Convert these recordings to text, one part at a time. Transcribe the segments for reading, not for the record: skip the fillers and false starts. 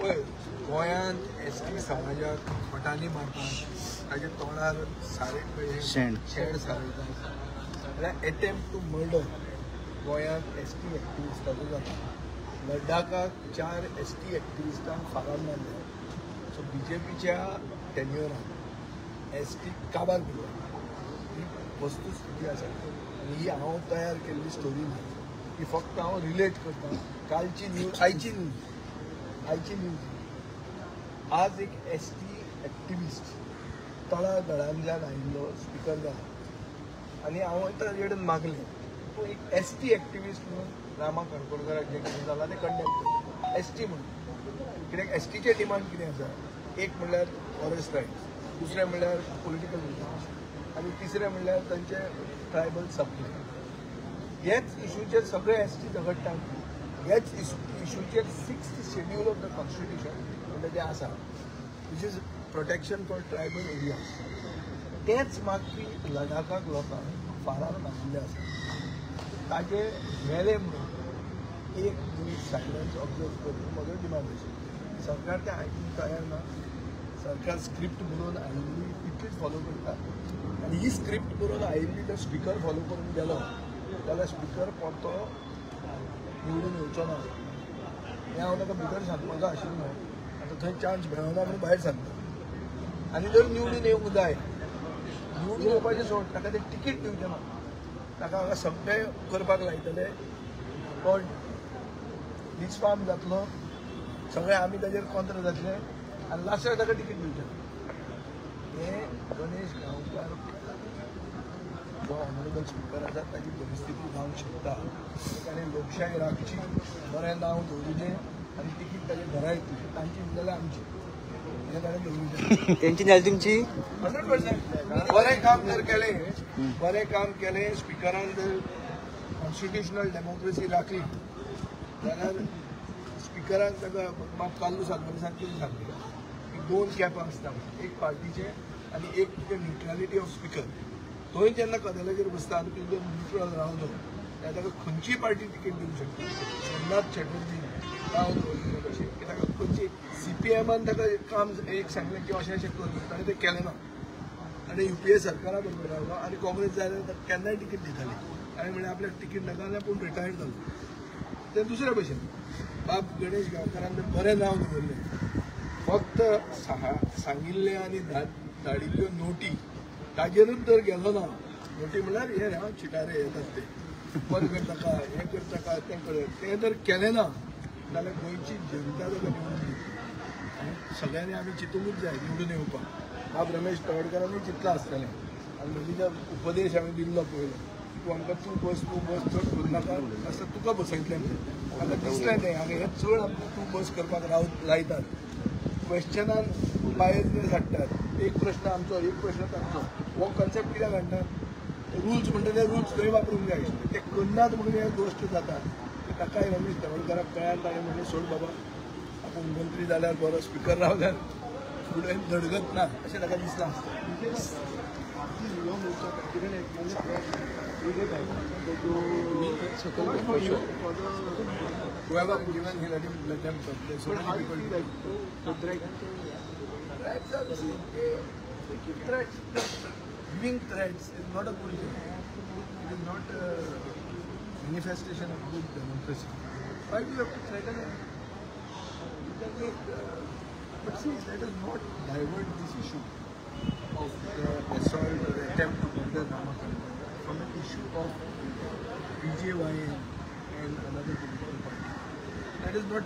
पळय गोंयांत एसटी समाजाक फटांनी मारतात ताजे तोंडार सारे शेण सारयतात जाल्यार एटेम्प्ट टू मर्डर गोंयांत एसटी एक्टिविस्टाचो जाता. लडाखाक 4 एसटी एक्टिविस्टांक फारार मारले. सो बीजेपीच्या टेन्युअरान एसटी काबार केलो. ही वस्तुस्थिती आसा आनी ही हांव तयार केल्ली स्टोरी न्ही. ही फक्त हांव रिलेट करता. कालची न्यूज आयची न्यूज आज एक एसटी एक्टिविस्ट तळागळांतल्यान आयिल्लो स्पिकर जाला आनी हांव ताजे कडेन मागलें तूं एक एसटी एक्टिविस्ट म्हणून रामा काणकोणकराक जें कितें जालां तें कंडेम कर. एसटी म्हणून कित्याक एसटीचे डिमांड कितें आसा? एक म्हणल्यार फॉरेस्ट रायट्स, दुसरें म्हणल्यार पॉलिटिकल रिजन्स आनी तिसरें म्हणल्यार तांचे ट्रायबल सप्लाय. हेच इश्यूचेर सगळे एसटी झगडटात. हेच इश्यूचेर 6th schedule of the constitution म्हणजे तें आसा which is protection for tribal areas. तेच मागपी लडाखाक लोकांक फारार मारिल्ले आसा. ताजे मेले म्हणून 1 मिनीट सायलन्स ऑब्जर्व करून म्हजो डिमांड आशिल्लो. सरकार तें आयकूंक तयार ना. सरकार स्क्रिप्ट बरोवन आयिल्ली तितलीच फॉलो करता आनी ही स्क्रिप्ट बरोवन आयिल्ली तो स्पिकर फॉलो करून गेलो जाल्यार स्पिकर परतो निवडून येवचो ना. हें हांव ताका भितर सांगपाचो आशिल्लो. आतां थंय चान्स मेळना म्हणून भायर सांगता. आनी जर निवडून येवंक जाय निवडून येवपाचें सोड ताका तें तिकीट दिवचें ना. ताका हांगा सगळें करपाक लायतले. पण डिस्फार्म जातलो. सगळे आमी ताजेर कॉन्ट्र जातले आनी लास्टाक ताका तिकीट दिवचें ना. हें गणेश गांवकार जो ऑनरेबल स्पिकर आसा ताची परिस्थिती जावंक शकता. ताणें लोकशाय राखची, बरें नांव दवरुचें आनी तिकीट ताजे घरा येतली. तांची जाल्यार आमची हें ताणें दवरुचें. तेंची जाल्यार तुमची 100%. बरें काम जर केलें, बरें काम केलें, स्पिकरान जर कॉन्स्टिट्युशनल डेमोक्रेसी राखली जाल्यार स्पिकरान ताका म्हाका काल्लू सालमनीसान कितें सांगलें की 2 कॅपां आसता एक पार्टीचे आनी एक तुजें न्युट्रलिटी ऑफ स्पिकर. थंय जेन्ना कदेलाचेर बसता आनी तुजो न्युट्रल रावलो जाल्यार ताका खंयचीय पार्टी तिकीट दिवंक शकता. सोमनाथ चॅटर्जी राव दवरलें कशें की ताका खंयची CPMन ताका काम एक सांगलें की अशें अशें कर ताणें तें केलें ना. आनी UPA सरकारा बरोबर रावलो आनी काँग्रेस जाल्यार ताका केन्नाय तिकीट दिताली. ताणें म्हणलें आपल्याक तिकीट नाका जाल्यार पूण रिटायर्ड जालो. तें दुसरे भशेन बाब गणेश गांवकारान तें बरें नांव दवरलें. फक्त सांगिल्लें आनी धाडिल्ल्यो नोटी ताजेरूच जर गेलो ना. नोटी म्हणल्यार हे हांव चिटारे येतात ते बंद करताका हें करताका तें कर तें जर केलें ना जाल्यार गोंयची जनता ताका निवडून दिता. आनी सगळ्यांनी आमी चिंतूंकूच जाय निवडून येवपाक. बाब रमेश तवडकरांनी चिंतलां आसतलें आनी म्हजी जो उपदेश हांवें दिल्लो पयलो तूं आमकां तूं बस चड करूं नाका आसता तुका बसयतलें म्हणून. म्हाका दिसलें तें आनी हें चड आमकां तूं बस करपाक लायतात. क्वेश्चनान बायसनेस हाडटात. एक प्रश्न आमचो एक प्रश्न तांचो. हो कन्सेप्ट कित्याक हाडटात? रुल्स म्हणटा ते रुल्स थंय वापरूंक जाय आशिल्ले ते करनात म्हणून हे गोश्ट जाता. ताकाय रमेश तवडकराक कळ्ळें ताणें म्हणलें सोड बाबा आपूण मंत्री जाल्यार बरो स्पिकर रावल्यार फुडें धडगत ना अशें ताका दिसलां आसता. Whoever given he let them talk. There's so many people to threats are they keep threats. Giving threats is not a good thing. It is not a manifestation of good democracy. Why do you have to threaten him? You can make, but see, let us not divert this issue of the assault or the attempt to murder Rama Kankana from an issue of BJY and another political party. Let us not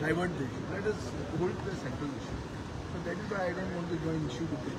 divert the issue. Let us hold the central issue. So that is why I don't want to join issue with it.